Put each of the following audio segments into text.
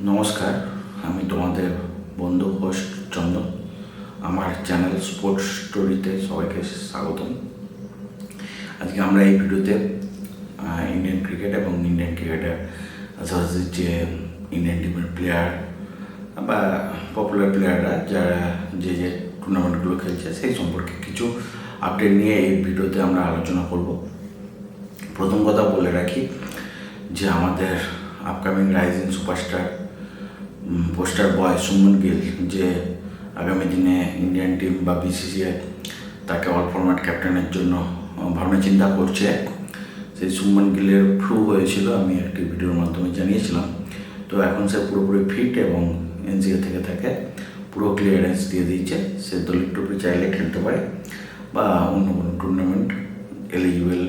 নমস্কার, আমি তোমাদের বন্ধু হোস্ট চন্দন। আমার চ্যানেল স্পোর্টস স্টোরিতে সবাইকে স্বাগতম। আজকে আমরা এই ভিডিওতে ইন্ডিয়ান ক্রিকেট এবং ইন্ডিয়ান ক্রিকেটের আশেপাশে যে ইন্ডিয়ান টিমের প্লেয়ার বা পপুলার প্লেয়াররা যারা যে যে টুর্নামেন্টগুলো খেলছে সেই সম্পর্কে কিছু আপডেট নিয়ে এই ভিডিওতে আমরা আলোচনা করব। প্রথম কথা বলে রাখি যে আমাদের আপকামিং রাইজিং সুপারস্টার পোস্টার বয় সুমন গিল যে আগামী দিনে ইন্ডিয়ান টিম বা বিসিসিআই তাকে অল ফরম্যাট ক্যাপ্টেনের জন্য ভাবনা চিন্তা করছে। সেই সুমন গিলের ফ্লু হয়েছিল, আমি একটি ভিডিওর মাধ্যমে জানিয়েছিলাম। তো এখন সে পুরোপুরি ফিট এবং এনসিএ থেকে তাকে পুরো ক্লিয়ারেন্স দিয়ে দিয়েছে। সে দলীয় ট্রফি চাইলে খেলতে পারে বা অন্য কোনো টুর্নামেন্ট এলিজিবল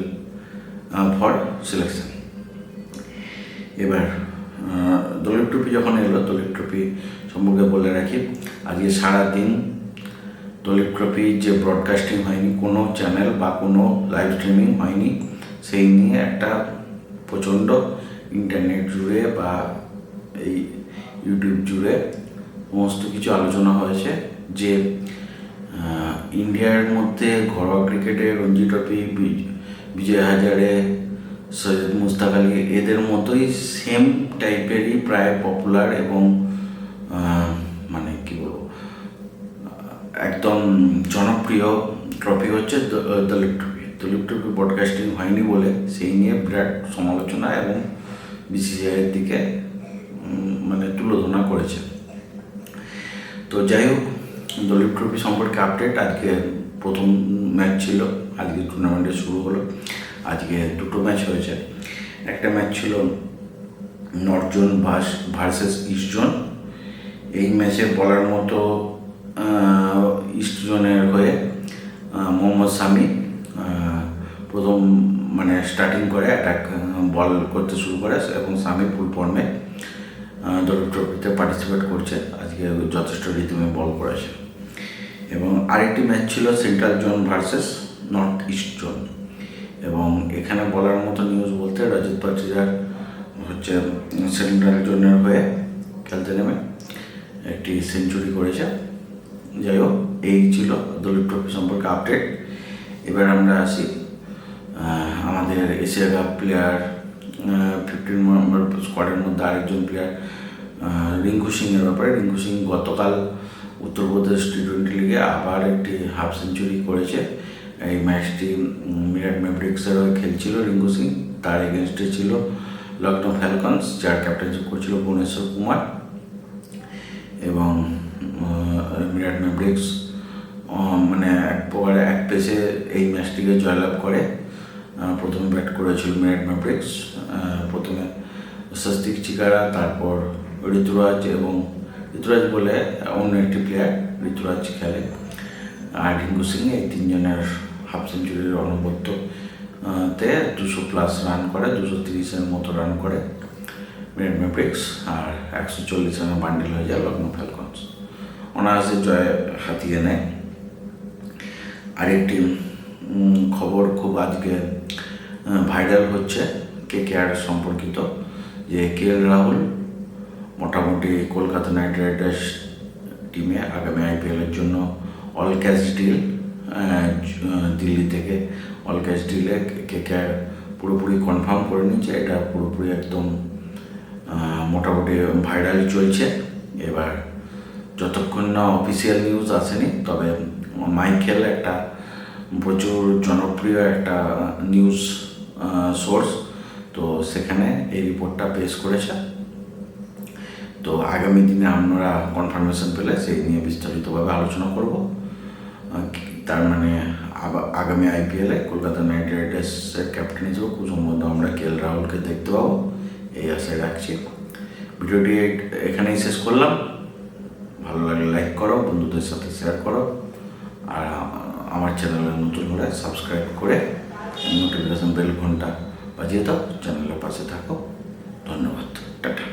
ফর সিলেকশন। এবার দলীয় ট্রফি যখন এলো, দলীয় ট্রফি সম্পর্কে বলে রাখি, আজকে সারাদিন দলীয় ট্রফি যে ব্রডকাস্টিং হয়নি, কোনো চ্যানেল বা কোনো লাইভ স্ট্রিমিং হয়নি, সেই নিয়ে একটা প্রচণ্ড ইন্টারনেট জুড়ে বা এই ইউটিউব জুড়ে সমস্ত কিছু আলোচনা হয়েছে যে ইন্ডিয়ার মধ্যে ঘরোয়া ক্রিকেটে রঞ্জি ট্রফি, বিজয় হাজারে, সৈয়দ মুস্তাক আলী এদের মতোই সেম টাইপেরই প্রায় পপুলার এবং মানে কি বলবো একদম জনপ্রিয় ট্রফি হচ্ছে Duleep trophy. Duleep trophy broadcasting হয়নি বলে সেই নিয়ে বিরাট সমালোচনা এবং বিসিসিআইয়ের দিকে মানে তুলোধনা করেছে। তো যাই হোক, দলীপ ট্রফি সম্পর্কে আপডেট। আজকে প্রথম ম্যাচ ছিল, আজকে টুর্নামেন্টে শুরু হলো। আজকে দুটো ম্যাচ হয়েছে। একটা ম্যাচ ছিল north zone versus east zone. এই ম্যাচে বলার মতো ইস্ট জোনের হয়ে মোহাম্মদ শামি প্রথম মানে স্টার্টিং করে অ্যাটাক বল করতে শুরু করে এবং শামি ফুল ফর্মে দলীপ ট্রফিতে পার্টিসিপেট করছে। আজকে যথেষ্ট রিদমে বল করেছে। এবং আরেকটি ম্যাচ ছিল central zone versus north east zone. এবং এখানে বলার মতো নিউজ বলতে রজত পাটিদার হচ্ছে সেন্ট্রাল জোনের হয়ে খেলতে নেমে একটি সেঞ্চুরি করেছে। যাই হোক, এই ছিল দলীপ ট্রফি সম্পর্কে আপডেট। এবার আমরা আসি আমাদের এশিয়া কাপ প্লেয়ার 15 নম্বর স্কোয়াডের মধ্যে আরেকজন প্লেয়ার রিঙ্কু সিংয়ের ব্যাপারে। রিঙ্কু সিং গতকাল উত্তরপ্রদেশ টি-20 লিগে আবার একটি হাফ সেঞ্চুরি করেছে। এই ম্যাচটি মিরাট ম্যাভরিক্সের হয়ে খেলছিল রিঙ্কু সিং। তার এগেনস্টে ছিল লখনৌ ফ্যালকনস, যার ক্যাপ্টেনশিপ করছিল ভুবনেশ্বর কুমার। এবং মিরাট ম্যাভরিক্স মানে এক প্রকারে এক পেসে এই ম্যাচটিকে জয়লাভ করে। প্রথমে ব্যাট করেছিল মিরাট ম্যাভরিক্স, প্রথমে স্বস্তিক চিকারা, তারপর ঋতুরাজ এবং ঋতুরাজ বলে অন্য একটি প্লেয়ার ঋতুরাজ খেলে, আর রিঙ্কু সিং। এই তিনজনের হাফ সেঞ্চুরির অনবদ্যতে 200+ রান করে, 230-এর মতো রান করে মিরাট ম্যাভরিক্স, আর 140 রানের বান্ডিল হয়ে যায় লখনৌ ফ্যালকনস। অনায়াসে জয় হাতিয়ে নেয়। আরেকটি খবর খুব আজকে ভাইরাল হচ্ছে কেকেআর সম্পর্কিত, যে কেএল রাহুল মোটামুটি কলকাতা নাইট রাইডার্স টিমে আগামী আইপিএলের জন্য অল ক্যাশ ডিল, দিল্লি থেকে অল ক্যাশ ডিলে কেকেআর পুরোপুরি কনফার্ম করে নিচ্ছে। এটা পুরোপুরি একদম মোটামুটি ভাইরাল চলছে। এবার যতক্ষণ না অফিসিয়াল নিউজ আসেনি, তবে মাইকেল একটা প্রচুর জনপ্রিয় একটা নিউজ সোর্স, তো সেখানে এই রিপোর্টটা পেশ করেছে। তো আগামী দিনে আমরা কনফার্মেশন পেলে সেই নিয়ে বিস্তারিতভাবে আলোচনা করব। তার মানে আগামী আইপিএলে কলকাতা নাইট রাইডার্সের ক্যাপ্টেন হিসেবে খুব সম্ভবত আমরা কেএল রাহুলকে দেখতে পাবো, এই আশায় রাখছি। ভিডিওটি এখানেই শেষ করলাম। ভালো লাগলে লাইক করো, বন্ধুদের সাথে শেয়ার করো, আর আমার চ্যানেলে নতুন হলে সাবস্ক্রাইব করে নোটিফিকেশন বেল ঘন্টা বাজিয়ে দাও। চ্যানেলের পাশে থাকো। ধন্যবাদ, টাটা।